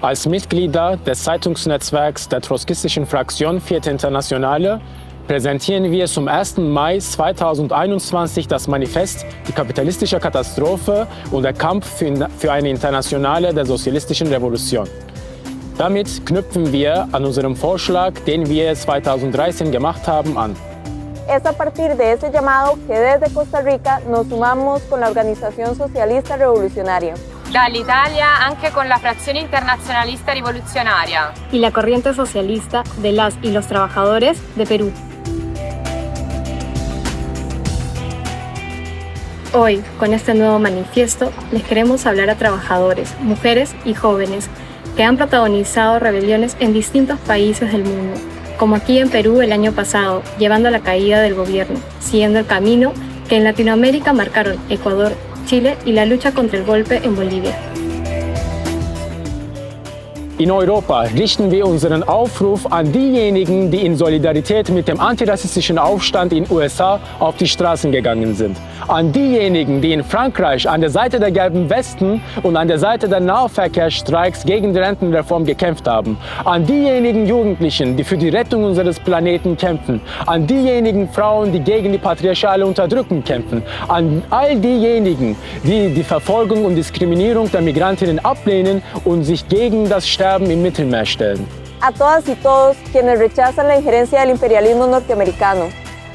Als Mitglieder des Zeitungsnetzwerks der trotzkistischen Fraktion Vierte Internationale präsentieren wir zum 1. Mai 2021 das Manifest Die kapitalistische Katastrophe und der Kampf für eine Internationale der sozialistischen Revolution. Damit knüpfen wir an unserem Vorschlag, den wir 2013 gemacht haben, an. Es a partir de ese llamado que desde Costa Rica nos sumamos con la Organización Socialista Revolucionaria. Dall'Italia anche con la Fracción Internacionalista Rivoluzionaria. Y la Corriente Socialista de las y los Trabajadores de Perú. Hoy, con este nuevo manifiesto, les queremos hablar a trabajadores, mujeres y jóvenes que han protagonizado rebeliones en distintos países del mundo, como aquí en Perú el año pasado, llevando a la caída del gobierno, siguiendo el camino que en Latinoamérica marcaron Ecuador, Chile y la lucha contra el golpe en Bolivia. In Europa richten wir unseren Aufruf an diejenigen, die in Solidarität mit dem antirassistischen Aufstand in den USA auf die Straßen gegangen sind. An diejenigen, die in Frankreich an der Seite der gelben Westen und an der Seite der Nahverkehrsstreiks gegen die Rentenreform gekämpft haben. An diejenigen Jugendlichen, die für die Rettung unseres Planeten kämpfen. An diejenigen Frauen, die gegen die patriarchale Unterdrückung kämpfen. An all diejenigen, die die Verfolgung und Diskriminierung der Migrantinnen ablehnen und sich gegen das Sterben im Mittelmeer stellen. A todas y todos quienes rechazan la injerencia del imperialismo norteamericano,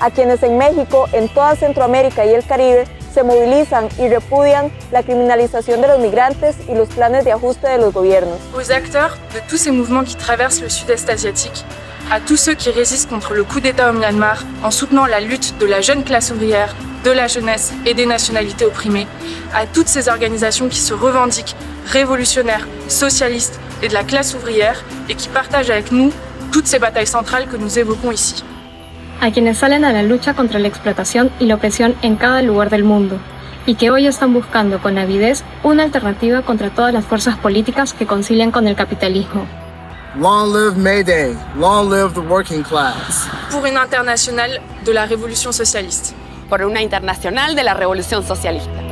a quienes en México, en toda Centroamérica y el Caribe se movilizan y repudian la criminalización de los migrantes y los planes de ajuste de los gobiernos. Aux acteurs de tous ces mouvements qui traversent le sud-est asiatique, à tous ceux qui résistent contre le coup d'État au Myanmar en soutenant la lutte de la jeune classe ouvrière, de la jeunesse et des nationalités opprimées, à toutes ces organisations qui se revendiquent révolutionnaires, socialistes et de la classe ouvrière et qui partagent avec nous toutes ces batailles centrales que nous évoquons ici. A quienes salen a la lucha contra la explotación y la opresión en cada lugar del mundo, y que hoy están buscando con avidez una alternativa contra todas las fuerzas políticas que concilian con el capitalismo. Long live May Day, long live the working class. Pour une internationale de la révolution socialiste. Por una internacional de la revolución socialista.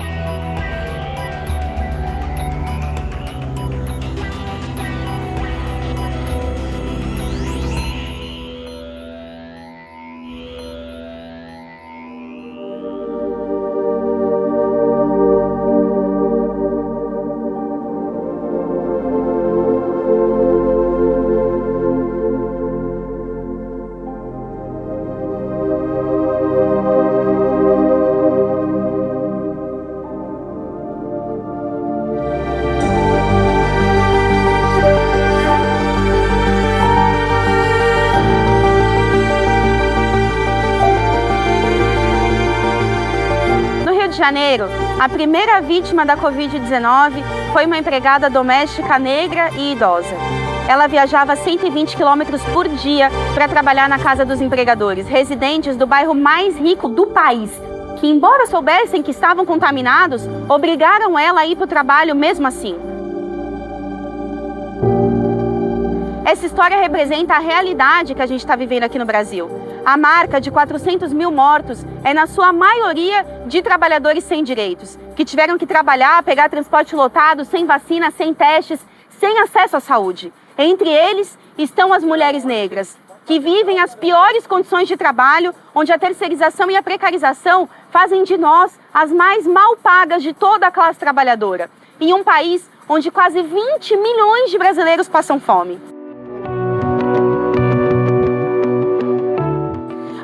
Janeiro, a primeira vítima da Covid-19 foi uma empregada doméstica negra e idosa. Ela viajava 120 quilômetros por dia para trabalhar na casa dos empregadores, residentes do bairro mais rico do país, que, embora soubessem que estavam contaminados, obrigaram ela a ir para o trabalho mesmo assim. Essa história representa a realidade que a gente está vivendo aqui no Brasil. A marca de 400 mil mortos é, na sua maioria, de trabalhadores sem direitos, que tiveram que trabalhar, pegar transporte lotado, sem vacina, sem testes, sem acesso à saúde. Entre eles estão as mulheres negras, que vivem as piores condições de trabalho, onde a terceirização e a precarização fazem de nós as mais mal pagas de toda a classe trabalhadora, em um país onde quase 20 milhões de brasileiros passam fome.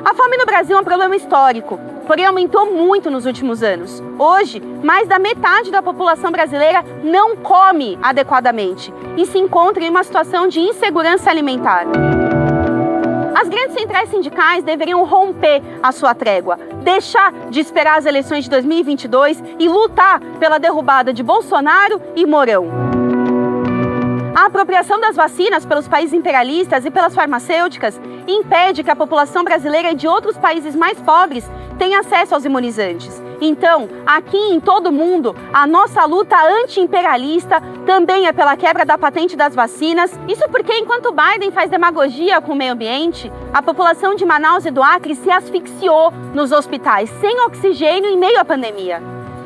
A fome no Brasil é um problema histórico, porém aumentou muito nos últimos anos. Hoje, mais da metade da população brasileira não come adequadamente e se encontra em uma situação de insegurança alimentar. As grandes centrais sindicais deveriam romper a sua trégua, deixar de esperar as eleições de 2022 e lutar pela derrubada de Bolsonaro e Mourão. A apropriação das vacinas pelos países imperialistas e pelas farmacêuticas impede que a população brasileira e de outros países mais pobres tenha acesso aos imunizantes. Então, aqui em todo o mundo, a nossa luta anti-imperialista também é pela quebra da patente das vacinas. Isso porque, enquanto Biden faz demagogia com o meio ambiente, a população de Manaus e do Acre se asfixiou nos hospitais, sem oxigênio em meio à pandemia.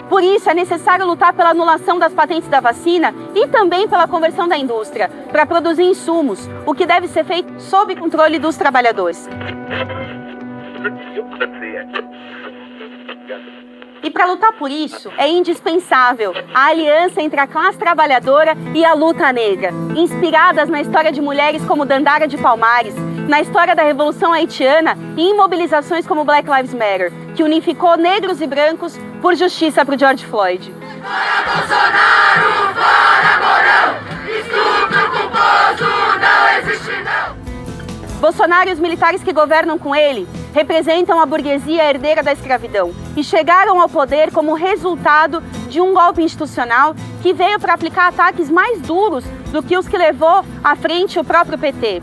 Por isso, é necessário lutar pela anulação das patentes da vacina e também pela conversão da indústria para produzir insumos, o que deve ser feito sob controle dos trabalhadores. E para lutar por isso, é indispensável a aliança entre a classe trabalhadora e a luta negra, inspiradas na história de mulheres como Dandara de Palmares, na história da Revolução Haitiana e em mobilizações como Black Lives Matter, que unificou negros e brancos por justiça para o George Floyd. Fora Bolsonaro, fora Mourão, estupro culposo não existe não. Bolsonaro e os militares que governam com ele representam a burguesia herdeira da escravidão e chegaram ao poder como resultado de um golpe institucional que veio para aplicar ataques mais duros do que os que levou à frente o próprio PT.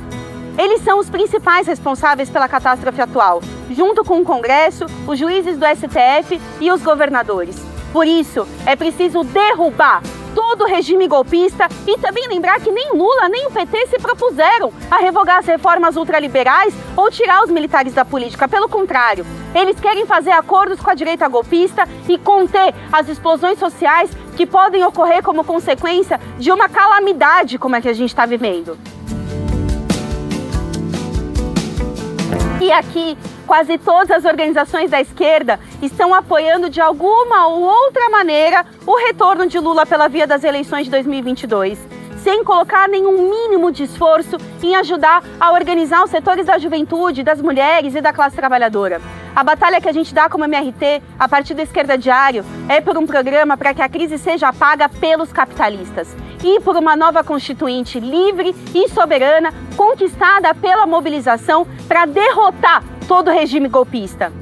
Eles são os principais responsáveis pela catástrofe atual, junto com o Congresso, os juízes do STF e os governadores. Por isso, é preciso derrubar todo o regime golpista e também lembrar que nem Lula nem o PT se propuseram a revogar as reformas ultraliberais ou tirar os militares da política. Pelo contrário, eles querem fazer acordos com a direita golpista e conter as explosões sociais que podem ocorrer como consequência de uma calamidade como a que a gente está vivendo. E aqui, quase todas as organizações da esquerda estão apoiando de alguma ou outra maneira o retorno de Lula pela via das eleições de 2022, sem colocar nenhum mínimo de esforço em ajudar a organizar os setores da juventude, das mulheres e da classe trabalhadora. A batalha que a gente dá como MRT, a partir da Esquerda Diário, é por um programa para que a crise seja paga pelos capitalistas e por uma nova constituinte livre e soberana, conquistada pela mobilização para derrotar todo o regime golpista.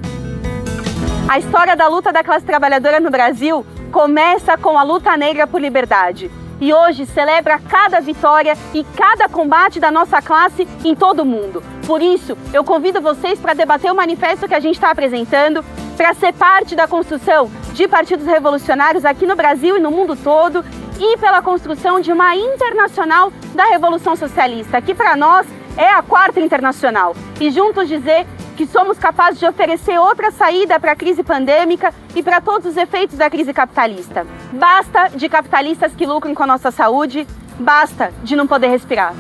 A história da luta da classe trabalhadora no Brasil começa com a luta negra por liberdade e hoje celebra cada vitória e cada combate da nossa classe em todo o mundo. Por isso, eu convido vocês para debater o manifesto que a gente está apresentando, para ser parte da construção de partidos revolucionários aqui no Brasil e no mundo todo e pela construção de uma internacional da Revolução Socialista, que para nós é a quarta internacional. E juntos dizer que somos capazes de oferecer outra saída para a crise pandêmica e para todos os efeitos da crise capitalista. Basta de capitalistas que lucram com a nossa saúde, basta de não poder respirar.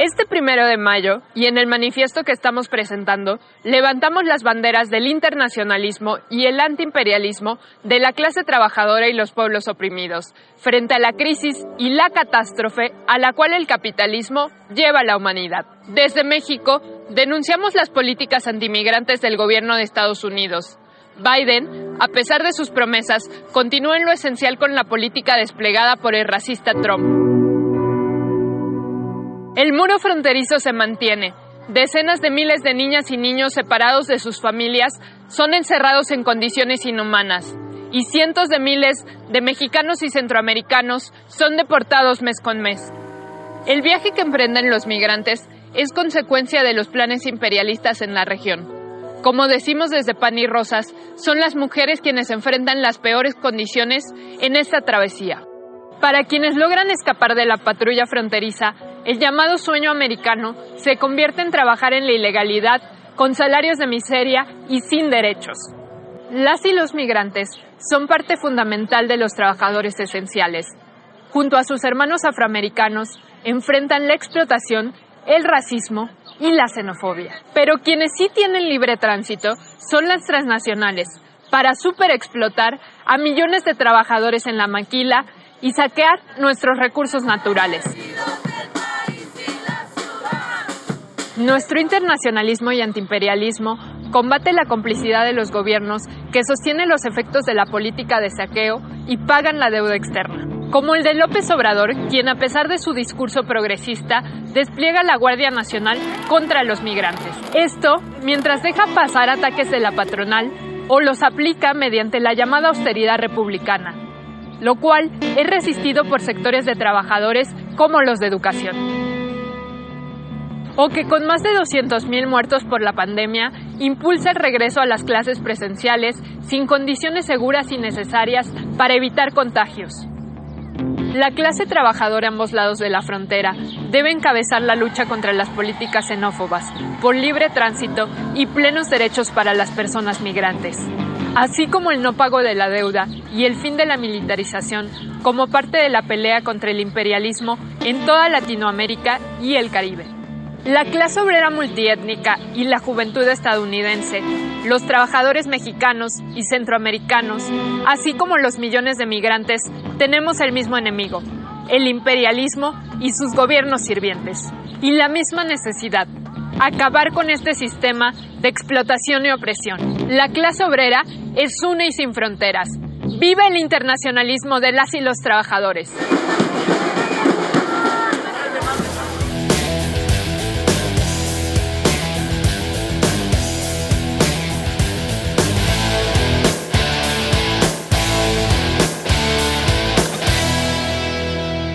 Este 1 de mayo, y en el manifiesto que estamos presentando, levantamos las banderas del internacionalismo y el antiimperialismo de la clase trabajadora y los pueblos oprimidos, frente a la crisis y la catástrofe a la cual el capitalismo lleva a la humanidad. Desde México, denunciamos las políticas antimigrantes del gobierno de Estados Unidos. Biden, a pesar de sus promesas, continúa en lo esencial con la política desplegada por el racista Trump. El muro fronterizo se mantiene. Decenas de miles de niñas y niños separados de sus familias son encerrados en condiciones inhumanas. Y cientos de miles de mexicanos y centroamericanos son deportados mes con mes. El viaje que emprenden los migrantes es consecuencia de los planes imperialistas en la región. Como decimos desde Pan y Rosas, son las mujeres quienes enfrentan las peores condiciones en esta travesía. Para quienes logran escapar de la patrulla fronteriza, el llamado sueño americano se convierte en trabajar en la ilegalidad, con salarios de miseria y sin derechos. Las y los migrantes son parte fundamental de los trabajadores esenciales. Junto a sus hermanos afroamericanos, enfrentan la explotación, el racismo y la xenofobia. Pero quienes sí tienen libre tránsito son las transnacionales, para superexplotar a millones de trabajadores en la maquila y saquear nuestros recursos naturales. Nuestro internacionalismo y antiimperialismo combate la complicidad de los gobiernos que sostienen los efectos de la política de saqueo y pagan la deuda externa. Como el de López Obrador, quien a pesar de su discurso progresista, despliega la Guardia Nacional contra los migrantes. Esto mientras deja pasar ataques de la patronal o los aplica mediante la llamada austeridad republicana, lo cual es resistido por sectores de trabajadores como los de educación. o que con más de 200,000 muertos por la pandemia, impulsa el regreso a las clases presenciales sin condiciones seguras y necesarias para evitar contagios. La clase trabajadora a ambos lados de la frontera debe encabezar la lucha contra las políticas xenófobas, por libre tránsito y plenos derechos para las personas migrantes, así como el no pago de la deuda y el fin de la militarización como parte de la pelea contra el imperialismo en toda Latinoamérica y el Caribe. La clase obrera multiétnica y la juventud estadounidense, los trabajadores mexicanos y centroamericanos, así como los millones de migrantes, tenemos el mismo enemigo, el imperialismo y sus gobiernos sirvientes, y la misma necesidad, acabar con este sistema de explotación y opresión. La clase obrera es una y sin fronteras. ¡Viva el internacionalismo de las y los trabajadores!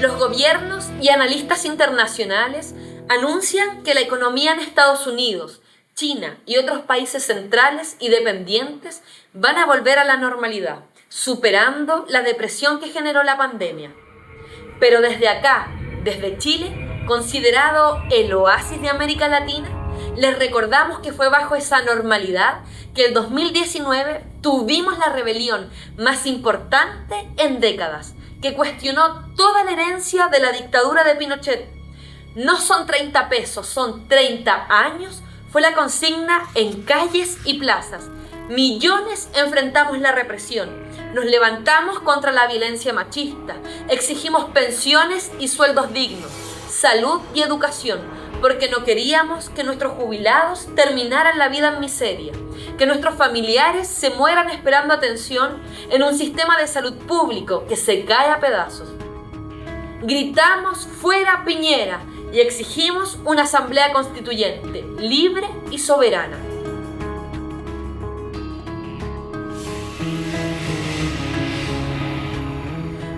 Los gobiernos y analistas internacionales anuncian que la economía en Estados Unidos, China y otros países centrales y dependientes van a volver a la normalidad, superando la depresión que generó la pandemia. Pero desde acá, desde Chile, considerado el oasis de América Latina, les recordamos que fue bajo esa normalidad que el 2019 tuvimos la rebelión más importante en décadas, que cuestionó toda la herencia de la dictadura de Pinochet. No son 30 pesos, son 30 años, fue la consigna en calles y plazas. Millones enfrentamos la represión, nos levantamos contra la violencia machista, exigimos pensiones y sueldos dignos, salud y educación, porque no queríamos que nuestros jubilados terminaran la vida en miseria, que nuestros familiares se mueran esperando atención en un sistema de salud público que se cae a pedazos. Gritamos fuera Piñera y exigimos una asamblea constituyente, libre y soberana.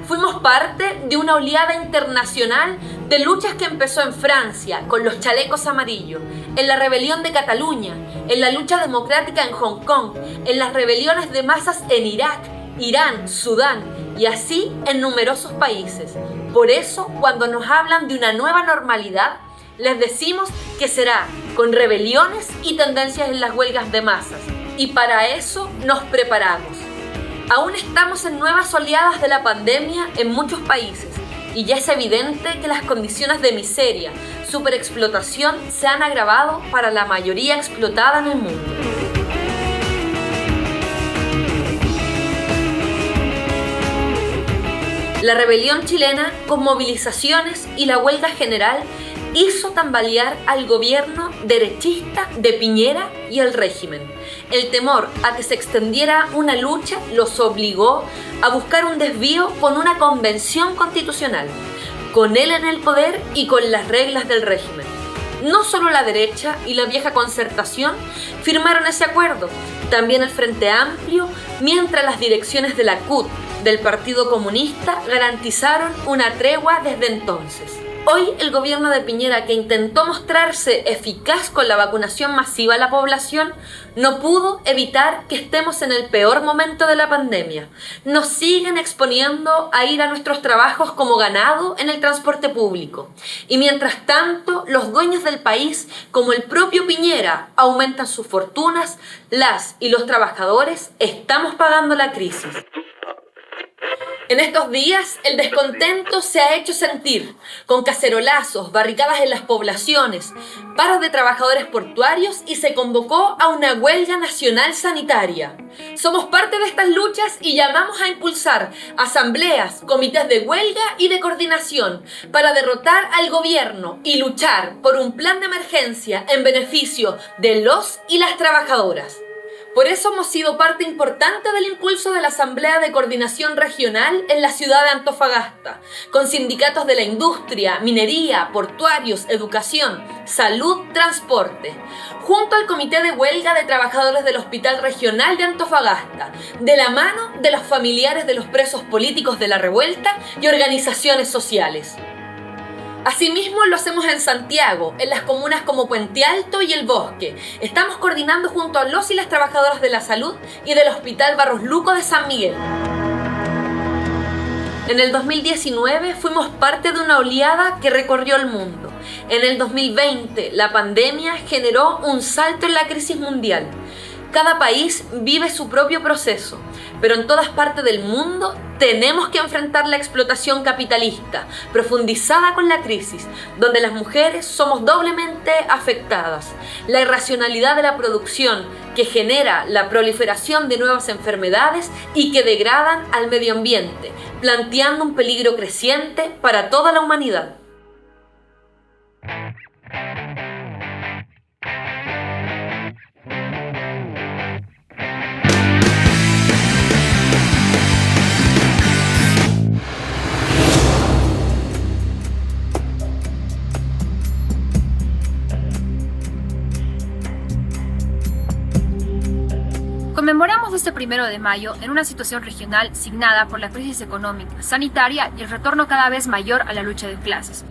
Fuimos parte de una oleada internacional de luchas que empezó en Francia, con los chalecos amarillos, en la rebelión de Cataluña, en la lucha democrática en Hong Kong, en las rebeliones de masas en Irak, Irán, Sudán y así en numerosos países. Por eso, cuando nos hablan de una nueva normalidad, les decimos que será con rebeliones y tendencias en las huelgas de masas. Y para eso nos preparamos. Aún estamos en nuevas oleadas de la pandemia en muchos países y ya es evidente que las condiciones de miseria, superexplotación se han agravado para la mayoría explotada en el mundo. La rebelión chilena, con movilizaciones y la huelga general, hizo tambalear al gobierno derechista de Piñera y al régimen. El temor a que se extendiera una lucha los obligó a buscar un desvío con una convención constitucional, con él en el poder y con las reglas del régimen. No solo la derecha y la vieja concertación firmaron ese acuerdo, también el Frente Amplio, mientras las direcciones de la CUT, del Partido Comunista, garantizaron una tregua desde entonces. Hoy el gobierno de Piñera, que intentó mostrarse eficaz con la vacunación masiva a la población, no pudo evitar que estemos en el peor momento de la pandemia. Nos siguen exponiendo a ir a nuestros trabajos como ganado en el transporte público. Y mientras tanto, los dueños del país, como el propio Piñera, aumentan sus fortunas, las y los trabajadores estamos pagando la crisis. En estos días, el descontento se ha hecho sentir, con cacerolazos, barricadas en las poblaciones, paros de trabajadores portuarios y se convocó a una huelga nacional sanitaria. Somos parte de estas luchas y llamamos a impulsar asambleas, comités de huelga y de coordinación para derrotar al gobierno y luchar por un plan de emergencia en beneficio de los y las trabajadoras. Por eso hemos sido parte importante del impulso de la Asamblea de Coordinación Regional en la ciudad de Antofagasta, con sindicatos de la industria, minería, portuarios, educación, salud, transporte, junto al Comité de Huelga de Trabajadores del Hospital Regional de Antofagasta, de la mano de los familiares de los presos políticos de la revuelta y organizaciones sociales. Asimismo lo hacemos en Santiago, en las comunas como Puente Alto y El Bosque. Estamos coordinando junto a los y las trabajadoras de la salud y del Hospital Barros Luco de San Miguel. En el 2019 fuimos parte de una oleada que recorrió el mundo. En el 2020 la pandemia generó un salto en la crisis mundial. Cada país vive su propio proceso, pero en todas partes del mundo tenemos que enfrentar la explotación capitalista, profundizada con la crisis, donde las mujeres somos doblemente afectadas. La irracionalidad de la producción, que genera la proliferación de nuevas enfermedades y que degradan al medio ambiente, planteando un peligro creciente para toda la humanidad. Conmemoramos este 1 de mayo en una situación regional signada por la crisis económica, sanitaria y el retorno cada vez mayor a la lucha de clases.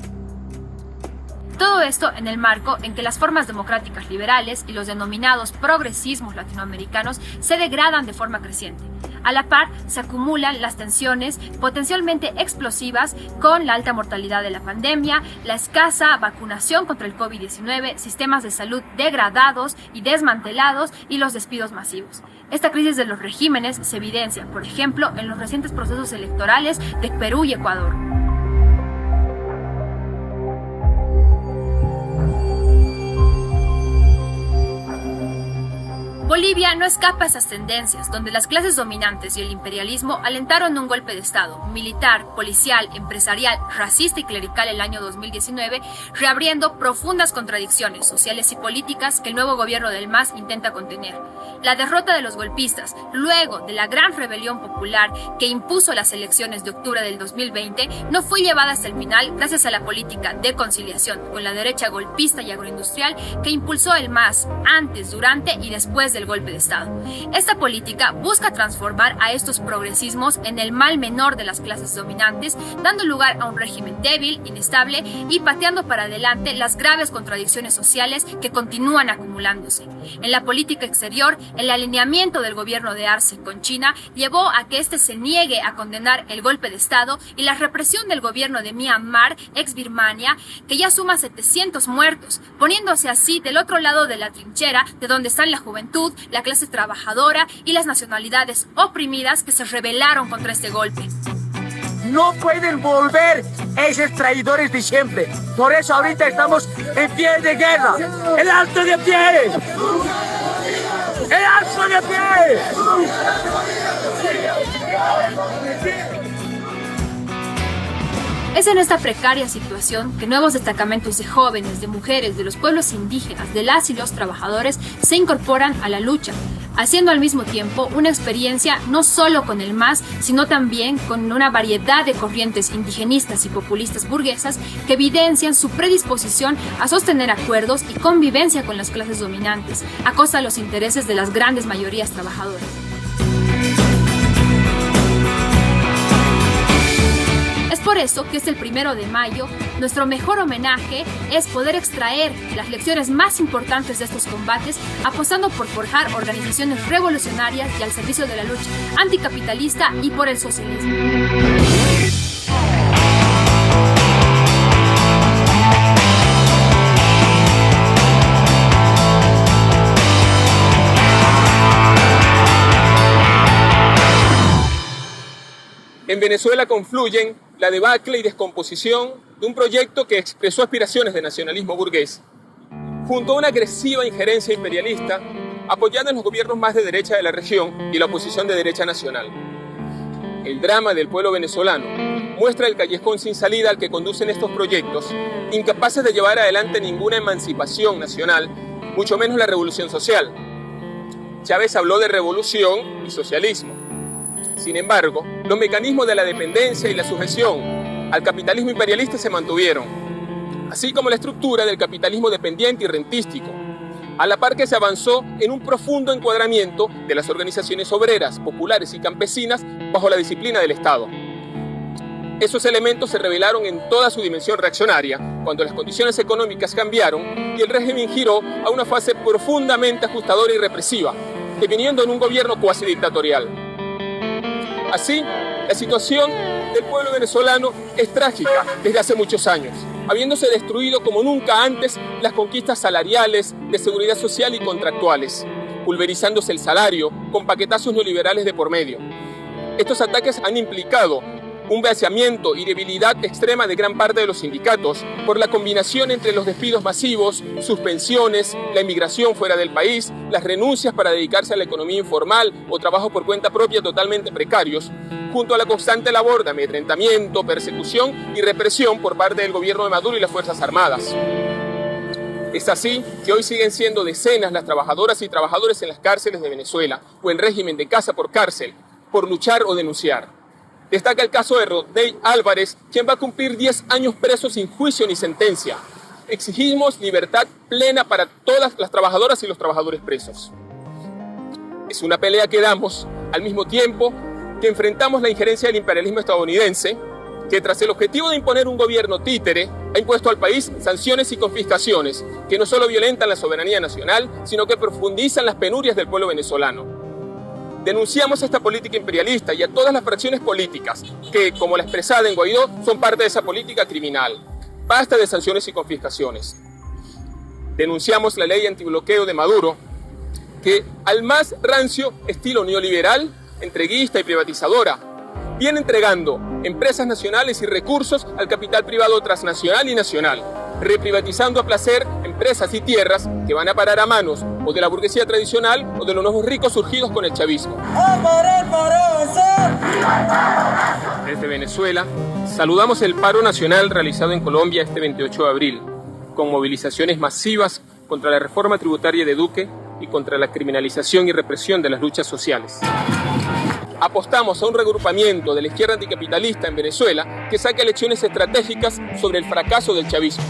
Todo esto en el marco en que las formas democráticas liberales y los denominados progresismos latinoamericanos se degradan de forma creciente. A la par, se acumulan las tensiones potencialmente explosivas con la alta mortalidad de la pandemia, la escasa vacunación contra el COVID-19, sistemas de salud degradados y desmantelados y los despidos masivos. Esta crisis de los regímenes se evidencia, por ejemplo, en los recientes procesos electorales de Perú y Ecuador. Bolivia no escapa a esas tendencias, donde las clases dominantes y el imperialismo alentaron un golpe de Estado, militar, policial, empresarial, racista y clerical el año 2019, reabriendo profundas contradicciones sociales y políticas que el nuevo gobierno del MAS intenta contener. La derrota de los golpistas, luego de la gran rebelión popular que impuso las elecciones de octubre del 2020, no fue llevada hasta el final gracias a la política de conciliación con la derecha golpista y agroindustrial que impulsó el MAS antes, durante y después del golpe de Estado. Esta política busca transformar a estos progresismos en el mal menor de las clases dominantes, dando lugar a un régimen débil, inestable y pateando para adelante las graves contradicciones sociales que continúan acumulándose. En la política exterior, el alineamiento del gobierno de Arce con China llevó a que éste se niegue a condenar el golpe de Estado y la represión del gobierno de Myanmar, ex Birmania, que ya suma 700 muertos, poniéndose así del otro lado de la trinchera de donde están la juventud, la clase trabajadora y las nacionalidades oprimidas que se rebelaron contra este golpe. No pueden volver esos traidores de siempre. Por eso ahorita estamos en pie de guerra. ¡El alto de pie! ¡El alto de pie! Es en esta precaria situación que nuevos destacamentos de jóvenes, de mujeres, de los pueblos indígenas, de las y los trabajadores se incorporan a la lucha, haciendo al mismo tiempo una experiencia no solo con el MAS, sino también con una variedad de corrientes indigenistas y populistas burguesas que evidencian su predisposición a sostener acuerdos y convivencia con las clases dominantes, a costa de los intereses de las grandes mayorías trabajadoras. Es por eso que este 1 de mayo, nuestro mejor homenaje es poder extraer las lecciones más importantes de estos combates, apostando por forjar organizaciones revolucionarias y al servicio de la lucha anticapitalista y por el socialismo. En Venezuela confluyen la debacle y descomposición de un proyecto que expresó aspiraciones de nacionalismo burgués, junto a una agresiva injerencia imperialista apoyada en los gobiernos más de derecha de la región y la oposición de derecha nacional. El drama del pueblo venezolano muestra el callejón sin salida al que conducen estos proyectos, incapaces de llevar adelante ninguna emancipación nacional, mucho menos la revolución social. Chávez habló de revolución y socialismo. Sin embargo, los mecanismos de la dependencia y la sujeción al capitalismo imperialista se mantuvieron, así como la estructura del capitalismo dependiente y rentístico, a la par que se avanzó en un profundo encuadramiento de las organizaciones obreras, populares y campesinas bajo la disciplina del Estado. Esos elementos se revelaron en toda su dimensión reaccionaria, cuando las condiciones económicas cambiaron y el régimen giró a una fase profundamente ajustadora y represiva, deviniendo en un gobierno cuasi dictatorial. Así, la situación del pueblo venezolano es trágica desde hace muchos años, habiéndose destruido como nunca antes las conquistas salariales, de seguridad social y contractuales, pulverizándose el salario con paquetazos neoliberales de por medio. Estos ataques han implicado un vaciamiento y debilidad extrema de gran parte de los sindicatos por la combinación entre los despidos masivos, suspensiones, la emigración fuera del país, las renuncias para dedicarse a la economía informal o trabajo por cuenta propia totalmente precarios, junto a la constante labor de amedrentamiento, persecución y represión por parte del gobierno de Maduro y las Fuerzas Armadas. Es así que hoy siguen siendo decenas las trabajadoras y trabajadores en las cárceles de Venezuela o en régimen de casa por cárcel, por luchar o denunciar. Destaca el caso de Rodney Álvarez, quien va a cumplir 10 años preso sin juicio ni sentencia. Exigimos libertad plena para todas las trabajadoras y los trabajadores presos. Es una pelea que damos al mismo tiempo que enfrentamos la injerencia del imperialismo estadounidense, que tras el objetivo de imponer un gobierno títere, ha impuesto al país sanciones y confiscaciones que no solo violentan la soberanía nacional, sino que profundizan las penurias del pueblo venezolano. Denunciamos esta política imperialista y a todas las fracciones políticas que, como la expresada en Guaidó, son parte de esa política criminal. Basta de sanciones y confiscaciones. Denunciamos la ley antibloqueo de Maduro, que al más rancio estilo neoliberal, entreguista y privatizadora, viene entregando empresas nacionales y recursos al capital privado transnacional y nacional, reprivatizando a placer empresas y tierras que van a parar a manos o de la burguesía tradicional o de los nuevos ricos surgidos con el chavismo. Desde Venezuela, saludamos el paro nacional realizado en Colombia este 28 de abril, con movilizaciones masivas contra la reforma tributaria de Duque y contra la criminalización y represión de las luchas sociales. Apostamos a un regrupamiento de la izquierda anticapitalista en Venezuela que saque lecciones estratégicas sobre el fracaso del chavismo.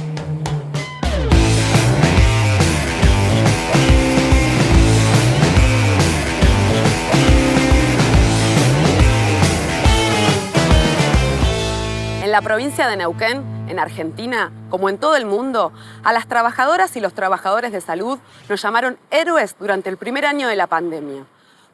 En la provincia de Neuquén, en Argentina, como en todo el mundo, a las trabajadoras y los trabajadores de salud nos llamaron héroes durante el primer año de la pandemia.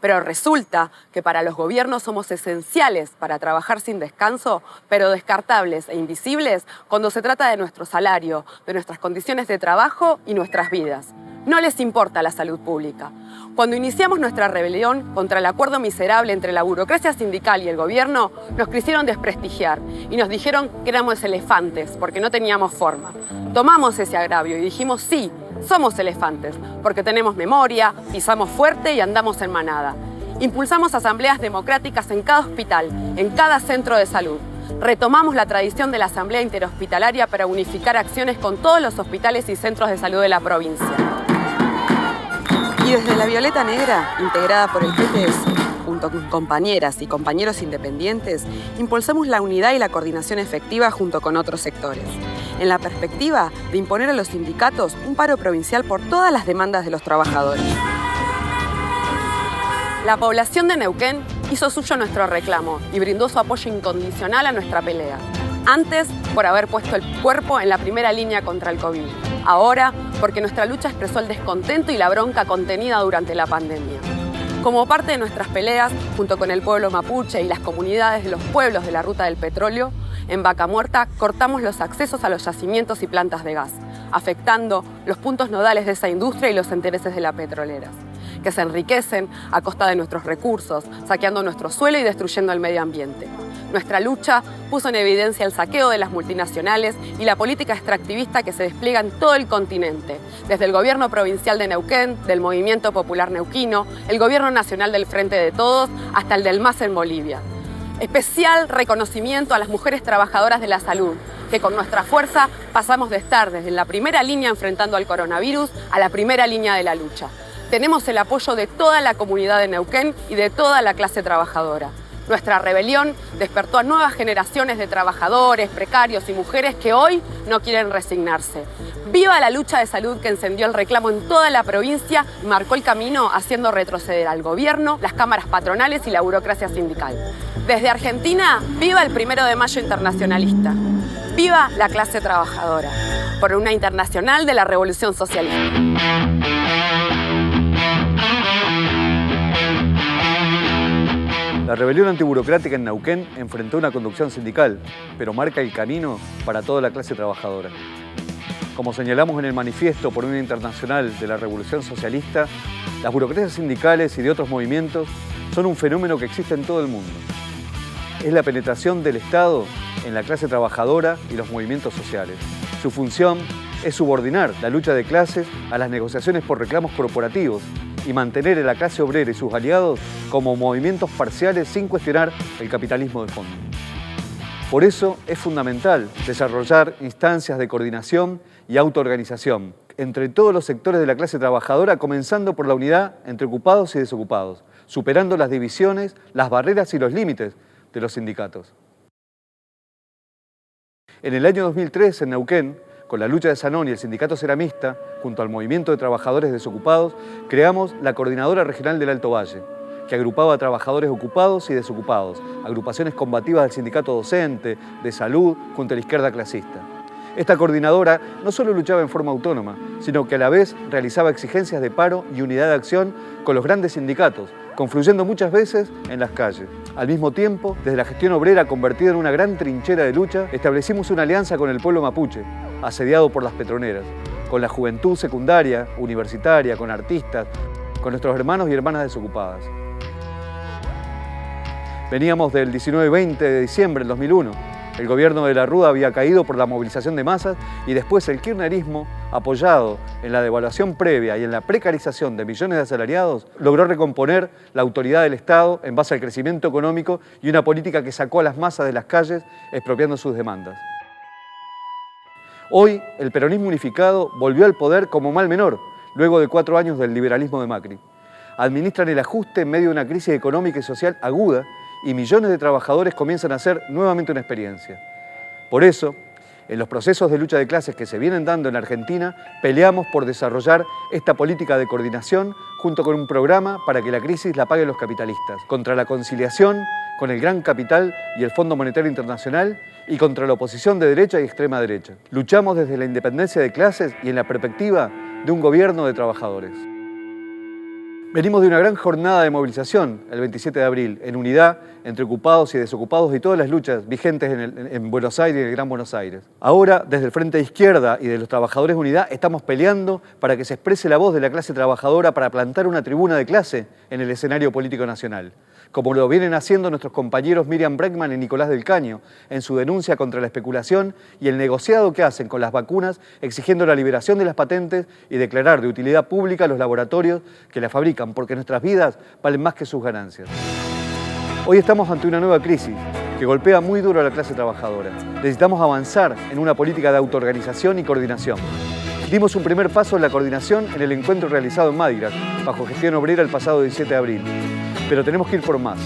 Pero resulta que para los gobiernos somos esenciales para trabajar sin descanso, pero descartables e invisibles cuando se trata de nuestro salario, de nuestras condiciones de trabajo y nuestras vidas. No les importa la salud pública. Cuando iniciamos nuestra rebelión contra el acuerdo miserable entre la burocracia sindical y el gobierno, nos quisieron desprestigiar y nos dijeron que éramos elefantes porque no teníamos forma. Tomamos ese agravio y dijimos sí, somos elefantes, porque tenemos memoria, pisamos fuerte y andamos en manada. Impulsamos asambleas democráticas en cada hospital, en cada centro de salud. Retomamos la tradición de la asamblea interhospitalaria para unificar acciones con todos los hospitales y centros de salud de la provincia. Y desde la Violeta Negra, integrada por el PTS, junto con compañeras y compañeros independientes, impulsamos la unidad y la coordinación efectiva junto con otros sectores, en la perspectiva de imponer a los sindicatos un paro provincial por todas las demandas de los trabajadores. La población de Neuquén hizo suyo nuestro reclamo y brindó su apoyo incondicional a nuestra pelea. Antes, por haber puesto el cuerpo en la primera línea contra el COVID. Ahora, porque nuestra lucha expresó el descontento y la bronca contenida durante la pandemia. Como parte de nuestras peleas, junto con el pueblo mapuche y las comunidades de los pueblos de la Ruta del Petróleo, en Vaca Muerta cortamos los accesos a los yacimientos y plantas de gas, afectando los puntos nodales de esa industria y los intereses de las petroleras, que se enriquecen a costa de nuestros recursos, saqueando nuestro suelo y destruyendo el medio ambiente. Nuestra lucha puso en evidencia el saqueo de las multinacionales y la política extractivista que se despliega en todo el continente, desde el gobierno provincial de Neuquén, del Movimiento Popular Neuquino, el gobierno nacional del Frente de Todos, hasta el del MAS en Bolivia. Especial reconocimiento a las mujeres trabajadoras de la salud, que con nuestra fuerza pasamos de estar desde la primera línea enfrentando al coronavirus a la primera línea de la lucha. Tenemos el apoyo de toda la comunidad de Neuquén y de toda la clase trabajadora. Nuestra rebelión despertó a nuevas generaciones de trabajadores, precarios y mujeres que hoy no quieren resignarse. ¡Viva la lucha de salud que encendió el reclamo en toda la provincia y marcó el camino haciendo retroceder al gobierno, las cámaras patronales y la burocracia sindical! Desde Argentina, ¡viva el 1 de Mayo internacionalista! ¡Viva la clase trabajadora! Por una internacional de la Revolución Socialista. La rebelión antiburocrática en Neuquén enfrentó una conducción sindical, pero marca el camino para toda la clase trabajadora. Como señalamos en el manifiesto por una internacional de la Revolución Socialista, las burocracias sindicales y de otros movimientos son un fenómeno que existe en todo el mundo. Es la penetración del Estado en la clase trabajadora y los movimientos sociales. Su función es subordinar la lucha de clases a las negociaciones por reclamos corporativos y mantener a la clase obrera y sus aliados como movimientos parciales sin cuestionar el capitalismo de fondo. Por eso es fundamental desarrollar instancias de coordinación y autoorganización entre todos los sectores de la clase trabajadora, comenzando por la unidad entre ocupados y desocupados, superando las divisiones, las barreras y los límites de los sindicatos. En el año 2003, en Neuquén, con la lucha de Zanón y el sindicato ceramista, junto al movimiento de trabajadores desocupados, creamos la Coordinadora Regional del Alto Valle, que agrupaba a trabajadores ocupados y desocupados, agrupaciones combativas del sindicato docente, de salud, junto a la izquierda clasista. Esta coordinadora no solo luchaba en forma autónoma, sino que a la vez realizaba exigencias de paro y unidad de acción con los grandes sindicatos, confluyendo muchas veces en las calles. Al mismo tiempo, desde la gestión obrera convertida en una gran trinchera de lucha, establecimos una alianza con el pueblo mapuche, asediado por las petroneras, con la juventud secundaria, universitaria, con artistas, con nuestros hermanos y hermanas desocupadas. Veníamos del 19-20 de diciembre del 2001. El gobierno de la Rúa había caído por la movilización de masas y después el kirchnerismo, apoyado en la devaluación previa y en la precarización de millones de asalariados, logró recomponer la autoridad del Estado en base al crecimiento económico y una política que sacó a las masas de las calles expropiando sus demandas. Hoy, el peronismo unificado volvió al poder como mal menor, luego de 4 años del liberalismo de Macri. Administran el ajuste en medio de una crisis económica y social aguda y millones de trabajadores comienzan a hacer nuevamente una experiencia. Por eso, en los procesos de lucha de clases que se vienen dando en Argentina, peleamos por desarrollar esta política de coordinación junto con un programa para que la crisis la paguen los capitalistas, contra la conciliación con el gran capital y el Fondo Monetario Internacional y contra la oposición de derecha y extrema derecha. Luchamos desde la independencia de clases y en la perspectiva de un gobierno de trabajadores. Venimos de una gran jornada de movilización el 27 de abril, en unidad entre ocupados y desocupados y todas las luchas vigentes en Buenos Aires y en el Gran Buenos Aires. Ahora, desde el Frente de Izquierda y de los Trabajadores de Unidad, estamos peleando para que se exprese la voz de la clase trabajadora para plantar una tribuna de clase en el escenario político nacional, como lo vienen haciendo nuestros compañeros Miriam Bregman y Nicolás del Caño en su denuncia contra la especulación y el negociado que hacen con las vacunas, exigiendo la liberación de las patentes y declarar de utilidad pública a los laboratorios que las fabrican, porque nuestras vidas valen más que sus ganancias. Hoy estamos ante una nueva crisis que golpea muy duro a la clase trabajadora. Necesitamos avanzar en una política de autoorganización y coordinación. Dimos un primer paso en la coordinación en el encuentro realizado en Madrid, bajo gestión obrera el pasado 17 de abril. Pero tenemos que ir por más.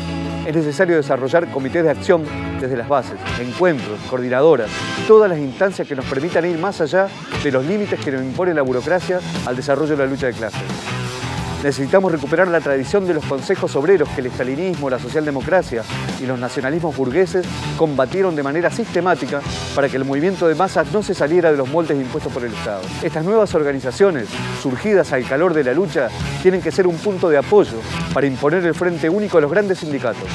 Es necesario desarrollar comités de acción desde las bases, encuentros, coordinadoras, todas las instancias que nos permitan ir más allá de los límites que nos impone la burocracia al desarrollo de la lucha de clases. Necesitamos recuperar la tradición de los consejos obreros que el estalinismo, la socialdemocracia y los nacionalismos burgueses combatieron de manera sistemática para que el movimiento de masas no se saliera de los moldes impuestos por el Estado. Estas nuevas organizaciones, surgidas al calor de la lucha, tienen que ser un punto de apoyo para imponer el frente único a los grandes sindicatos,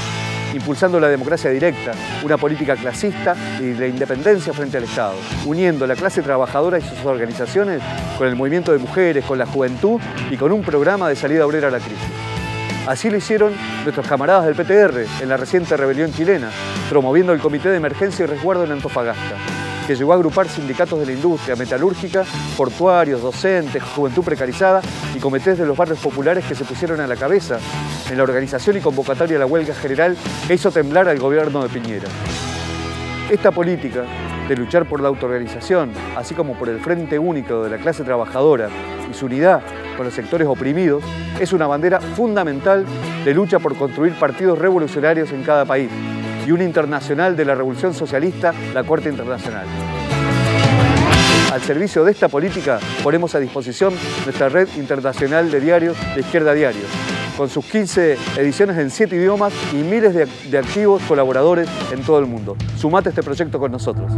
impulsando la democracia directa, una política clasista y la independencia frente al Estado, uniendo a la clase trabajadora y sus organizaciones con el movimiento de mujeres, con la juventud y con un programa de salida obrera a la crisis. Así lo hicieron nuestros camaradas del PTR en la reciente rebelión chilena, promoviendo el Comité de Emergencia y Resguardo en Antofagasta, que llegó a agrupar sindicatos de la industria metalúrgica, portuarios, docentes, juventud precarizada y comités de los barrios populares que se pusieron a la cabeza en la organización y convocatoria a la huelga general que hizo temblar al gobierno de Piñera. Esta política de luchar por la autoorganización, así como por el frente único de la clase trabajadora y su unidad con los sectores oprimidos, es una bandera fundamental de lucha por construir partidos revolucionarios en cada país y una internacional de la Revolución Socialista, la Corte Internacional. Al servicio de esta política ponemos a disposición nuestra red internacional de diarios de Izquierda Diario, con sus 15 ediciones en 7 idiomas y miles de activos colaboradores en todo el mundo. Sumate a este proyecto con nosotros.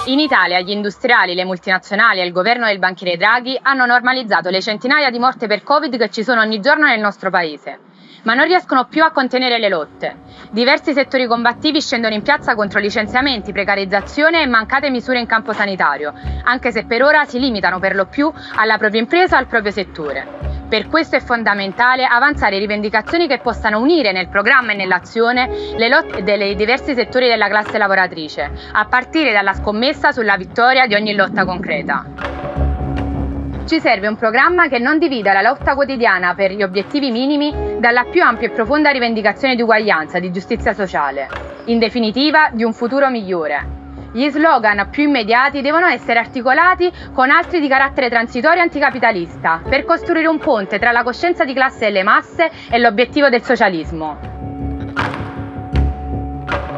In Italia gli industriali, le multinazionali e il governo del banchiere Draghi hanno normalizzato le centinaia di morti per Covid che ci sono ogni giorno nel nostro paese. Ma non riescono più a contenere le lotte. Diversi settori combattivi scendono in piazza contro licenziamenti, precarizzazione e mancate misure in campo sanitario, anche se per ora si limitano per lo più alla propria impresa o al proprio settore. Per questo è fondamentale avanzare rivendicazioni che possano unire nel programma e nell'azione le lotte dei diversi settori della classe lavoratrice, a partire dalla scommessa sulla vittoria di ogni lotta concreta. Ci serve un programma che non divida la lotta quotidiana per gli obiettivi minimi dalla più ampia e profonda rivendicazione di uguaglianza, di giustizia sociale, in definitiva di un futuro migliore. Gli slogan più immediati devono essere articolati con altri di carattere transitorio e anticapitalista, per costruire un ponte tra la coscienza di classe delle masse e l'obiettivo del socialismo.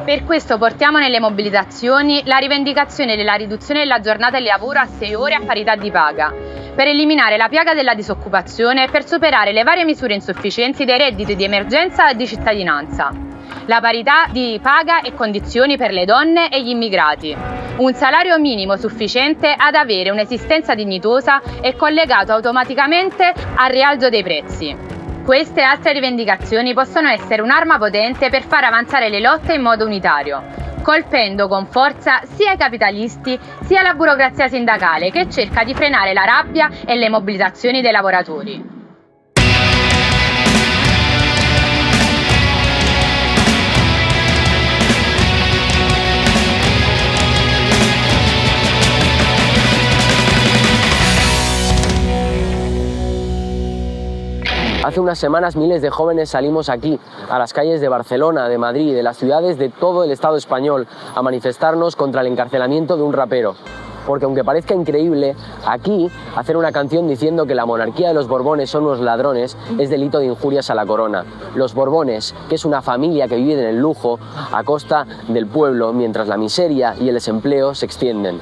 Per questo portiamo nelle mobilitazioni la rivendicazione della riduzione della giornata di lavoro a 6 ore a parità di paga, per eliminare la piaga della disoccupazione e per superare le varie misure insufficienti dei redditi di emergenza e di cittadinanza. La parità di paga e condizioni per le donne e gli immigrati. Un salario minimo sufficiente ad avere un'esistenza dignitosa e collegato automaticamente al rialzo dei prezzi. Queste e altre rivendicazioni possono essere un'arma potente per far avanzare le lotte in modo unitario, colpendo con forza sia i capitalisti sia la burocrazia sindacale che cerca di frenare la rabbia e le mobilitazioni dei lavoratori. Hace unas semanas miles de jóvenes salimos aquí, a las calles de Barcelona, de Madrid, de las ciudades de todo el Estado español, a manifestarnos contra el encarcelamiento de un rapero. Porque aunque parezca increíble, aquí hacer una canción diciendo que la monarquía de los Borbones son unos ladrones es delito de injurias a la corona. Los Borbones, que es una familia que vive en el lujo a costa del pueblo, mientras la miseria y el desempleo se extienden.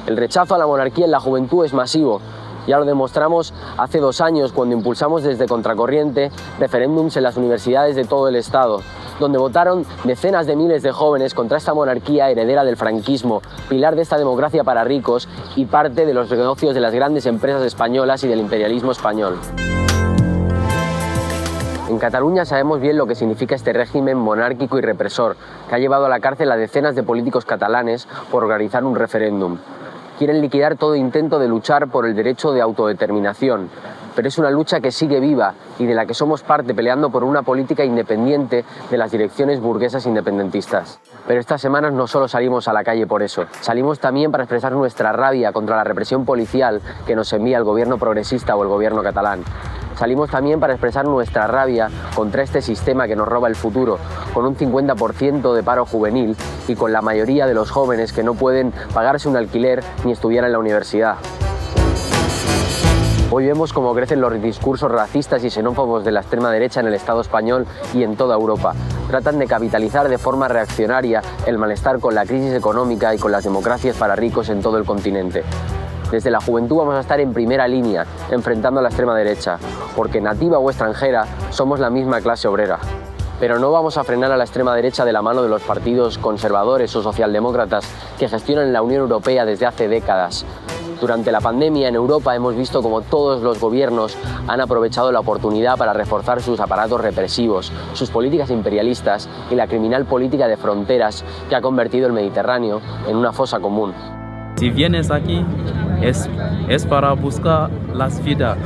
El rechazo a la monarquía en la juventud es masivo. Ya lo demostramos hace 2 años cuando impulsamos desde Contracorriente referéndums en las universidades de todo el Estado, donde votaron decenas de miles de jóvenes contra esta monarquía heredera del franquismo, pilar de esta democracia para ricos y parte de los negocios de las grandes empresas españolas y del imperialismo español. En Cataluña sabemos bien lo que significa este régimen monárquico y represor, que ha llevado a la cárcel a decenas de políticos catalanes por organizar un referéndum. Quieren liquidar todo intento de luchar por el derecho de autodeterminación, pero es una lucha que sigue viva y de la que somos parte peleando por una política independiente de las direcciones burguesas independentistas. Pero estas semanas no solo salimos a la calle por eso, salimos también para expresar nuestra rabia contra la represión policial que nos envía el gobierno progresista o el gobierno catalán. Salimos también para expresar nuestra rabia contra este sistema que nos roba el futuro, con un 50% de paro juvenil y con la mayoría de los jóvenes que no pueden pagarse un alquiler ni estudiar en la universidad. Hoy vemos cómo crecen los discursos racistas y xenófobos de la extrema derecha en el Estado español y en toda Europa. Tratan de capitalizar de forma reaccionaria el malestar con la crisis económica y con las democracias para ricos en todo el continente. Desde la juventud vamos a estar en primera línea, enfrentando a la extrema derecha, porque nativa o extranjera somos la misma clase obrera. Pero no vamos a frenar a la extrema derecha de la mano de los partidos conservadores o socialdemócratas que gestionan la Unión Europea desde hace décadas. Durante la pandemia en Europa hemos visto cómo todos los gobiernos han aprovechado la oportunidad para reforzar sus aparatos represivos, sus políticas imperialistas y la criminal política de fronteras que ha convertido el Mediterráneo en una fosa común. Si vienes aquí es para buscar las vidas,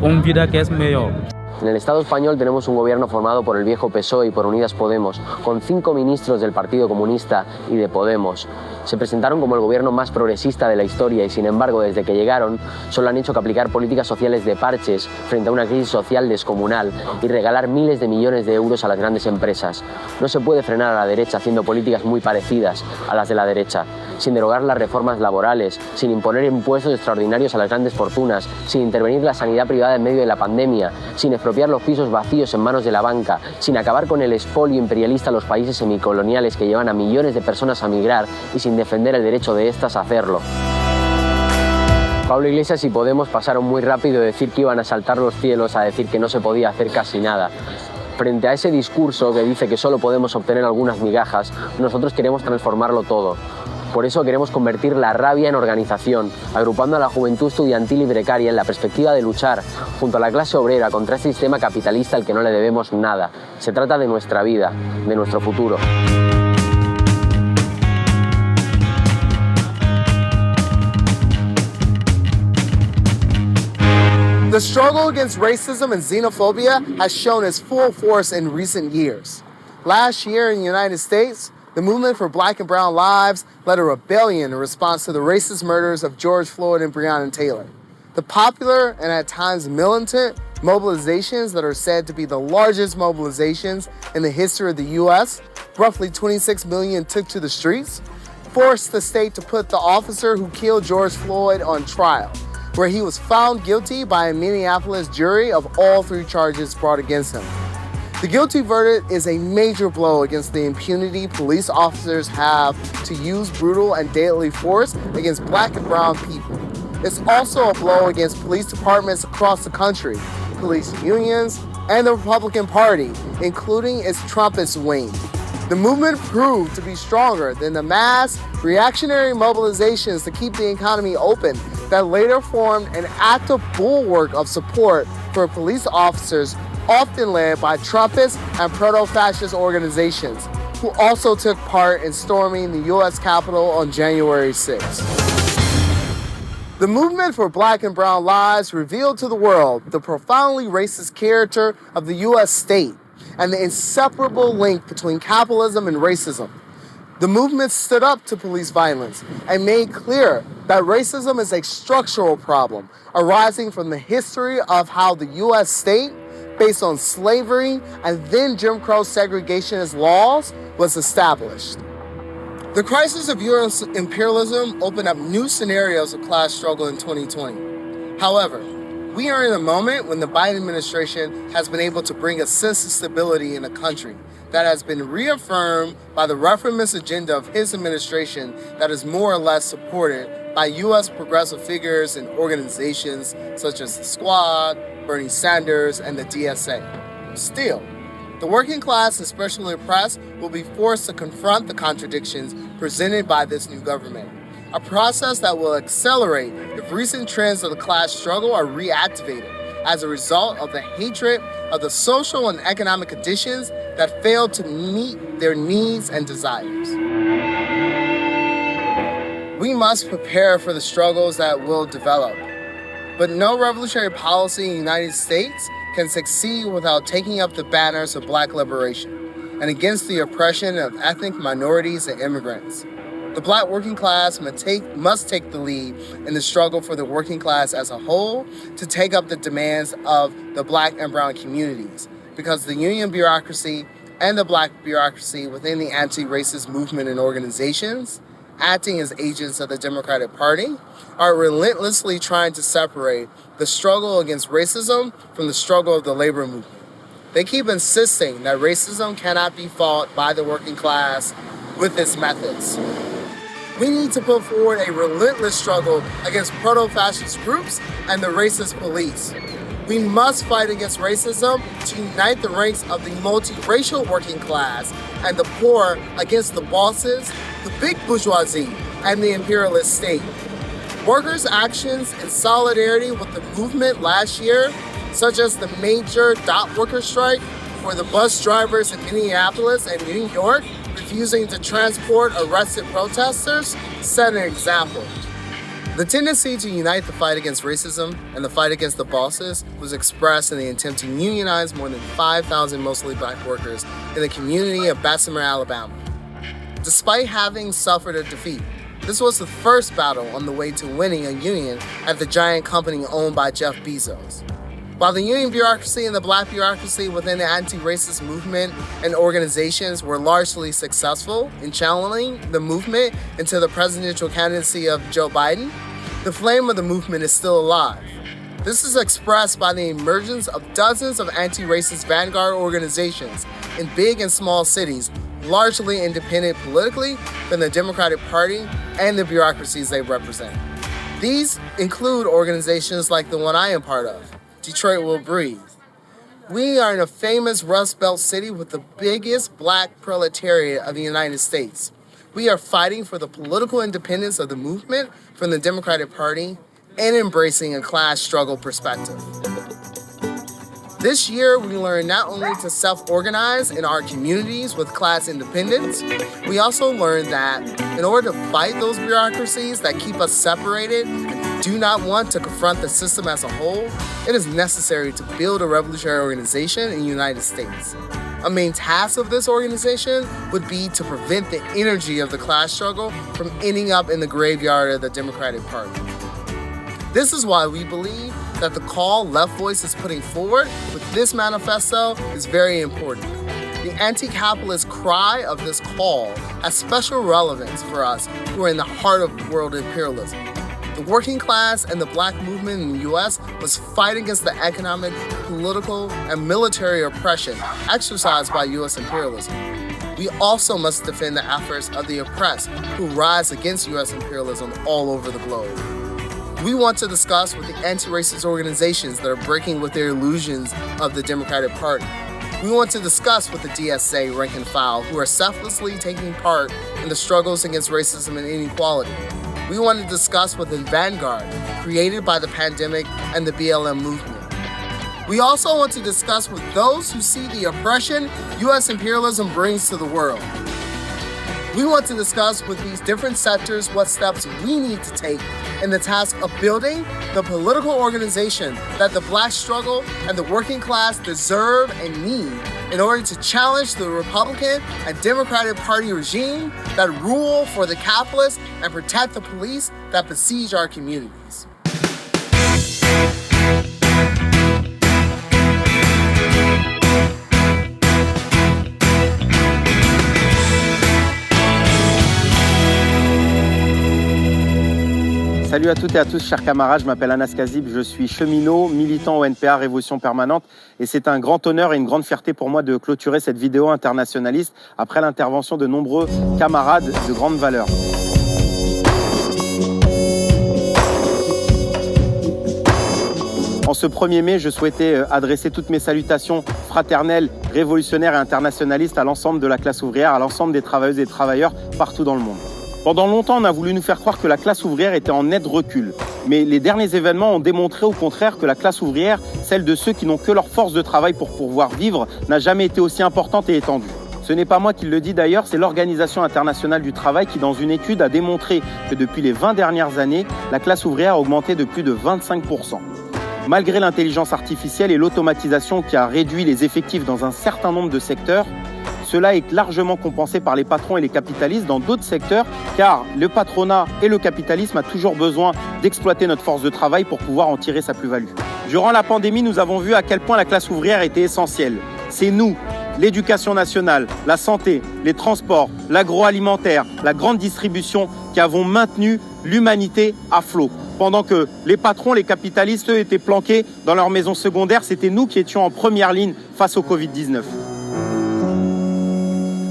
una vida que es mejor. En el Estado español tenemos un gobierno formado por el viejo PSOE y por Unidas Podemos, con 5 ministros del Partido Comunista y de Podemos. Se presentaron como el gobierno más progresista de la historia y, sin embargo, desde que llegaron, solo han hecho que aplicar políticas sociales de parches frente a una crisis social descomunal y regalar miles de millones de euros a las grandes empresas. No se puede frenar a la derecha haciendo políticas muy parecidas a las de la derecha, sin derogar las reformas laborales, sin imponer impuestos extraordinarios a las grandes fortunas, sin intervenir la sanidad privada en medio de la pandemia, sin expropiar los pisos vacíos en manos de la banca, sin acabar con el expolio imperialista a los países semicoloniales que llevan a millones de personas a migrar y sin defender el derecho de estas a hacerlo. Pablo Iglesias y Podemos pasaron muy rápido de decir que iban a saltar los cielos a decir que no se podía hacer casi nada. Frente a ese discurso que dice que solo podemos obtener algunas migajas, nosotros queremos transformarlo todo. Por eso queremos convertir la rabia en organización, agrupando a la juventud estudiantil y precaria en la perspectiva de luchar junto a la clase obrera contra este sistema capitalista al que no le debemos nada. Se trata de nuestra vida, de nuestro futuro. The struggle against racism and xenophobia has shown its full force in recent years. Last year in the United States, the movement for Black and Brown lives led a rebellion in response to the racist murders of George Floyd and Breonna Taylor. The popular and at times militant mobilizations that are said to be the largest mobilizations in the history of the U.S., roughly 26 million took to the streets, forced the state to put the officer who killed George Floyd on trial, where he was found guilty by a Minneapolis jury of all 3 charges brought against him. The guilty verdict is a major blow against the impunity police officers have to use brutal and deadly force against Black and brown people. It's also a blow against police departments across the country, police unions, and the Republican Party, including its Trumpist wing. The movement proved to be stronger than the mass reactionary mobilizations to keep the economy open that later formed an active bulwark of support for police officers, often led by Trumpist and proto-fascist organizations, who also took part in storming the U.S. Capitol on January 6th. The movement for Black and Brown lives revealed to the world the profoundly racist character of the U.S. state and the inseparable link between capitalism and racism. The movement stood up to police violence and made clear that racism is a structural problem arising from the history of how the U.S. state, based on slavery and then Jim Crow segregationist laws, was established. The crisis of U.S. imperialism opened up new scenarios of class struggle in 2020. However, we are in a moment when the Biden administration has been able to bring a sense of stability in the country that has been reaffirmed by the reformist agenda of his administration that is more or less supported by U.S. progressive figures and organizations such as the Squad, Bernie Sanders, and the DSA. Still, the working class, especially oppressed, will be forced to confront the contradictions presented by this new government, a process that will accelerate if recent trends of the class struggle are reactivated as a result of the hatred of the social and economic conditions that fail to meet their needs and desires. We must prepare for the struggles that will develop, but no revolutionary policy in the United States can succeed without taking up the banners of Black liberation and against the oppression of ethnic minorities and immigrants. The Black working class must take the lead in the struggle for the working class as a whole to take up the demands of the Black and brown communities, because the union bureaucracy and the Black bureaucracy within the anti-racist movement and organizations, acting as agents of the Democratic Party, are relentlessly trying to separate the struggle against racism from the struggle of the labor movement. They keep insisting that racism cannot be fought by the working class with its methods. We need to put forward a relentless struggle against proto-fascist groups and the racist police. We must fight against racism to unite the ranks of the multiracial working class and the poor against the bosses, the big bourgeoisie, and the imperialist state. Workers' actions in solidarity with the movement last year, such as the major dock worker strike or the bus drivers in Minneapolis and New York refusing to transport arrested protesters, set an example. The tendency to unite the fight against racism and the fight against the bosses was expressed in the attempt to unionize more than 5,000 mostly black workers in the community of Bessemer, Alabama. Despite having suffered a defeat, this was the first battle on the way to winning a union at the giant company owned by Jeff Bezos. While the union bureaucracy and the black bureaucracy within the anti-racist movement and organizations were largely successful in channeling the movement into the presidential candidacy of Joe Biden, the flame of the movement is still alive. This is expressed by the emergence of dozens of anti-racist vanguard organizations in big and small cities, largely independent politically from the Democratic Party and the bureaucracies they represent. These include organizations like the one I am part of, Detroit Will Breathe. We are in a famous Rust Belt city with the biggest black proletariat of the United States. We are fighting for the political independence of the movement from the Democratic Party and embracing a class struggle perspective. This year, we learned not only to self-organize in our communities with class independence, we also learned that in order to fight those bureaucracies that keep us separated and do not want to confront the system as a whole, it is necessary to build a revolutionary organization in the United States. A main task of this organization would be to prevent the energy of the class struggle from ending up in the graveyard of the Democratic Party. This is why we believe that the call Left Voice is putting forward with this manifesto is very important. The anti-capitalist cry of this call has special relevance for us who are in the heart of world imperialism. The working class and the black movement in the U.S. was fighting against the economic, political, and military oppression exercised by U.S. imperialism. We also must defend the efforts of the oppressed who rise against U.S. imperialism all over the globe. We want to discuss with the anti-racist organizations that are breaking with their illusions of the Democratic Party. We want to discuss with the DSA rank and file who are selflessly taking part in the struggles against racism and inequality. We want to discuss with the vanguard created by the pandemic and the BLM movement. We also want to discuss with those who see the oppression U.S. imperialism brings to the world. We want to discuss with these different sectors what steps we need to take in the task of building the political organization that the black struggle and the working class deserve and need in order to challenge the Republican and Democratic Party regime that rule for the capitalists and protect the police that besiege our communities. Salut à toutes et à tous, chers camarades, je m'appelle Anas Kazib, je suis cheminot, militant au NPA Révolution Permanente et c'est un grand honneur et une grande fierté pour moi de clôturer cette vidéo internationaliste après l'intervention de nombreux camarades de grande valeur. En ce 1er mai, je souhaitais adresser toutes mes salutations fraternelles, révolutionnaires et internationalistes à l'ensemble de la classe ouvrière, à l'ensemble des travailleuses et des travailleurs partout dans le monde. Pendant longtemps, on a voulu nous faire croire que la classe ouvrière était en net recul. Mais les derniers événements ont démontré au contraire que la classe ouvrière, celle de ceux qui n'ont que leur force de travail pour pouvoir vivre, n'a jamais été aussi importante et étendue. Ce n'est pas moi qui le dis d'ailleurs, c'est l'Organisation internationale du travail qui, dans une étude, a démontré que depuis les 20 dernières années, la classe ouvrière a augmenté de plus de 25%. Malgré l'intelligence artificielle et l'automatisation qui a réduit les effectifs dans un certain nombre de secteurs, cela est largement compensé par les patrons et les capitalistes dans d'autres secteurs, car le patronat et le capitalisme a toujours besoin d'exploiter notre force de travail pour pouvoir en tirer sa plus-value. Durant la pandémie, nous avons vu à quel point la classe ouvrière était essentielle. C'est nous, l'éducation nationale, la santé, les transports, l'agroalimentaire, la grande distribution, qui avons maintenu l'humanité à flot. Pendant que les patrons, les capitalistes, eux, étaient planqués dans leurs maisons secondaires, c'était nous qui étions en première ligne face au Covid-19.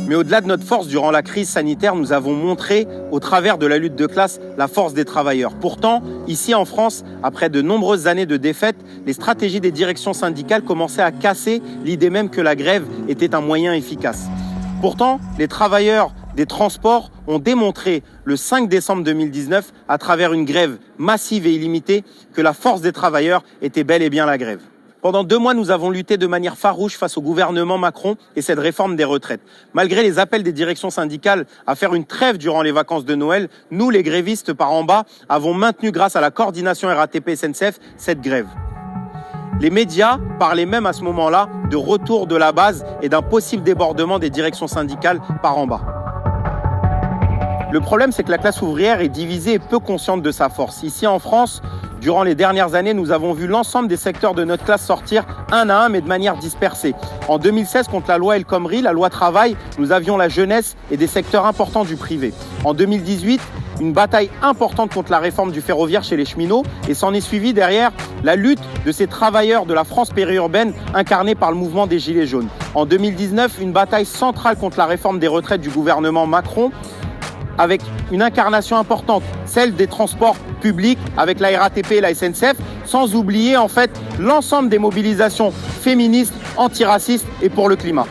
Mais au-delà de notre force durant la crise sanitaire, nous avons montré, au travers de la lutte de classe, la force des travailleurs. Pourtant, ici en France, après de nombreuses années de défaites, les stratégies des directions syndicales commençaient à casser l'idée même que la grève était un moyen efficace. Pourtant, les travailleurs des transports ont démontré le 5 décembre 2019, à travers une grève massive et illimitée, que la force des travailleurs était bel et bien la grève. Pendant 2 mois, nous avons lutté de manière farouche face au gouvernement Macron et cette réforme des retraites. Malgré les appels des directions syndicales à faire une trêve durant les vacances de Noël, nous, les grévistes par en bas, avons maintenu grâce à la coordination RATP-SNCF cette grève. Les médias parlaient même à ce moment-là de retour de la base et d'un possible débordement des directions syndicales par en bas. Le problème, c'est que la classe ouvrière est divisée et peu consciente de sa force. Ici en France, durant les dernières années, nous avons vu l'ensemble des secteurs de notre classe sortir un à un, mais de manière dispersée. En 2016, contre la loi El Khomri, la loi travail, nous avions la jeunesse et des secteurs importants du privé. En 2018, une bataille importante contre la réforme du ferroviaire chez les cheminots et s'en est suivi derrière la lutte de ces travailleurs de la France périurbaine incarnés par le mouvement des Gilets jaunes. En 2019, une bataille centrale contre la réforme des retraites du gouvernement Macron avec une incarnation importante, celle des transports publics avec la RATP et la SNCF, sans oublier en fait l'ensemble des mobilisations féministes, antiracistes et pour le climat.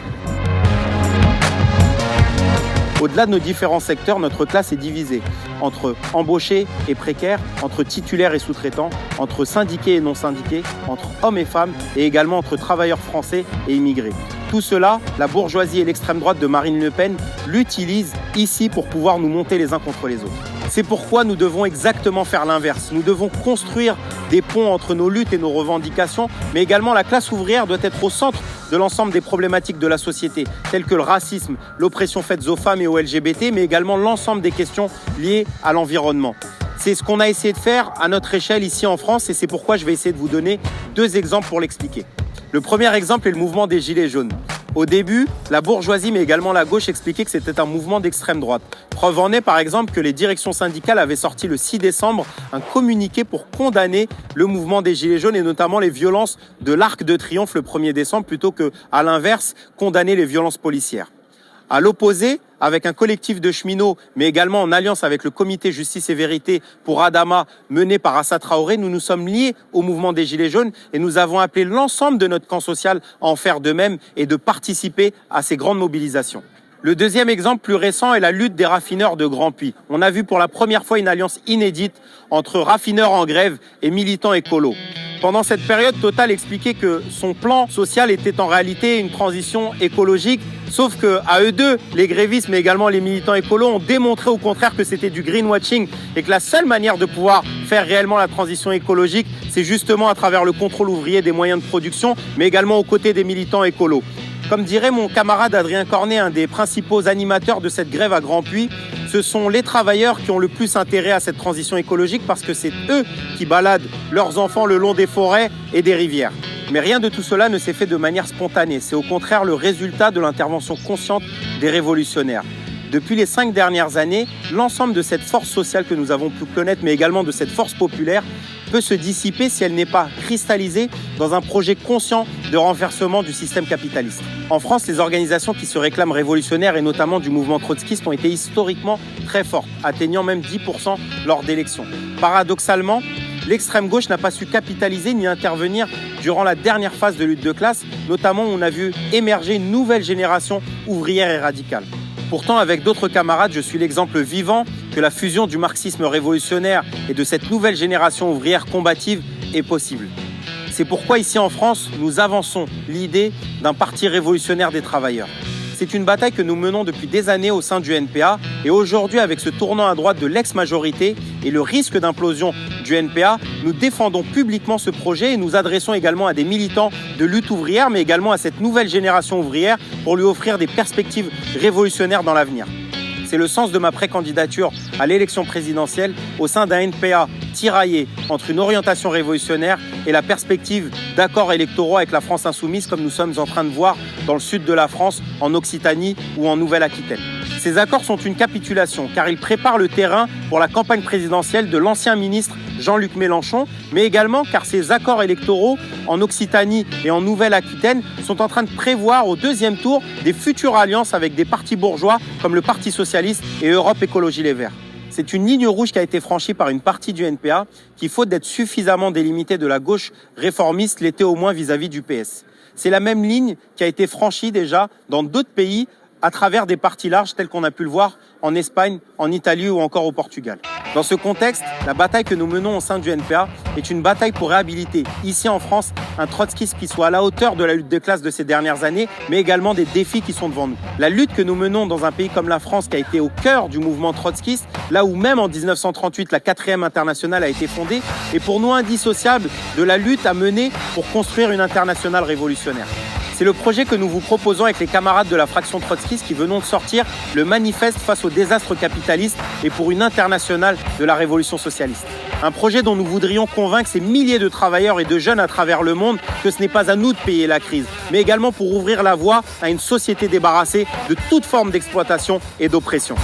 Au-delà de nos différents secteurs, notre classe est divisée entre embauchés et précaires, entre titulaires et sous-traitants, entre syndiqués et non syndiqués, entre hommes et femmes et également entre travailleurs français et immigrés. Tout cela, la bourgeoisie et l'extrême droite de Marine Le Pen l'utilisent ici pour pouvoir nous monter les uns contre les autres. C'est pourquoi nous devons exactement faire l'inverse. Nous devons construire des ponts entre nos luttes et nos revendications, mais également la classe ouvrière doit être au centre de l'ensemble des problématiques de la société, telles que le racisme, l'oppression faite aux femmes et aux LGBT, mais également l'ensemble des questions liées à l'environnement. C'est ce qu'on a essayé de faire à notre échelle ici en France et c'est pourquoi je vais essayer de vous donner 2 exemples pour l'expliquer. Le premier exemple est le mouvement des Gilets jaunes. Au début, la bourgeoisie mais également la gauche expliquaient que c'était un mouvement d'extrême droite. Preuve en est par exemple que les directions syndicales avaient sorti le 6 décembre un communiqué pour condamner le mouvement des Gilets jaunes et notamment les violences de l'Arc de Triomphe le 1er décembre plutôt que, à l'inverse, condamner les violences policières. À l'opposé, avec un collectif de cheminots, mais également en alliance avec le comité Justice et Vérité pour Adama, mené par Assa Traoré, nous nous sommes liés au mouvement des Gilets jaunes et nous avons appelé l'ensemble de notre camp social à en faire de même et de participer à ces grandes mobilisations. Le deuxième exemple plus récent est la lutte des raffineurs de Grand Puy. On a vu pour la première fois une alliance inédite entre raffineurs en grève et militants écolos. Pendant cette période, Total expliquait que son plan social était en réalité une transition écologique, sauf que à eux deux, les grévistes mais également les militants écolos ont démontré au contraire que c'était du greenwashing et que la seule manière de pouvoir faire réellement la transition écologique, c'est justement à travers le contrôle ouvrier des moyens de production, mais également aux côtés des militants écolos. Comme dirait mon camarade Adrien Cornet, un des principaux animateurs de cette grève à Grand Puy, ce sont les travailleurs qui ont le plus intérêt à cette transition écologique parce que c'est eux qui baladent leurs enfants le long des forêts et des rivières. Mais rien de tout cela ne s'est fait de manière spontanée. C'est au contraire le résultat de l'intervention consciente des révolutionnaires. Depuis les 5 dernières années, l'ensemble de cette force sociale que nous avons pu connaître, mais également de cette force populaire, peut se dissiper si elle n'est pas cristallisée dans un projet conscient de renversement du système capitaliste. En France, les organisations qui se réclament révolutionnaires et notamment du mouvement trotskiste ont été historiquement très fortes, atteignant même 10% lors d'élections. Paradoxalement, l'extrême gauche n'a pas su capitaliser ni intervenir durant la dernière phase de lutte de classe, notamment où on a vu émerger une nouvelle génération ouvrière et radicale. Pourtant, avec d'autres camarades, je suis l'exemple vivant que la fusion du marxisme révolutionnaire et de cette nouvelle génération ouvrière combative est possible. C'est pourquoi ici en France, nous avançons l'idée d'un parti révolutionnaire des travailleurs. C'est une bataille que nous menons depuis des années au sein du NPA et aujourd'hui, avec ce tournant à droite de l'ex-majorité et le risque d'implosion du NPA, nous défendons publiquement ce projet et nous adressons également à des militants de lutte ouvrière, mais également à cette nouvelle génération ouvrière pour lui offrir des perspectives révolutionnaires dans l'avenir. C'est le sens de ma précandidature à l'élection présidentielle au sein d'un NPA tiraillé entre une orientation révolutionnaire et la perspective d'accords électoraux avec la France insoumise comme nous sommes en train de voir dans le sud de la France, en Occitanie ou en Nouvelle-Aquitaine. Ces accords sont une capitulation car ils préparent le terrain pour la campagne présidentielle de l'ancien ministre Jean-Luc Mélenchon, mais également car ces accords électoraux en Occitanie et en Nouvelle-Aquitaine sont en train de prévoir au deuxième tour des futures alliances avec des partis bourgeois comme le Parti socialiste et Europe Écologie Les Verts. C'est une ligne rouge qui a été franchie par une partie du NPA qui, faute d'être suffisamment délimitée de la gauche réformiste, l'était au moins vis-à-vis du PS. C'est la même ligne qui a été franchie déjà dans d'autres pays à travers des partis larges tels qu'on a pu le voir en Espagne, en Italie ou encore au Portugal. Dans ce contexte, la bataille que nous menons au sein du NPA est une bataille pour réhabiliter, ici en France, un trotskisme qui soit à la hauteur de la lutte de classe de ces dernières années, mais également des défis qui sont devant nous. La lutte que nous menons dans un pays comme la France, qui a été au cœur du mouvement trotskiste, là où même en 1938, la 4e internationale a été fondée, est pour nous indissociable de la lutte à mener pour construire une internationale révolutionnaire. C'est le projet que nous vous proposons avec les camarades de la fraction trotskiste qui venons de sortir le manifeste face au désastre capitaliste et pour une internationale de la révolution socialiste. Un projet dont nous voudrions convaincre ces milliers de travailleurs et de jeunes à travers le monde que ce n'est pas à nous de payer la crise, mais également pour ouvrir la voie à une société débarrassée de toute forme d'exploitation et d'oppression.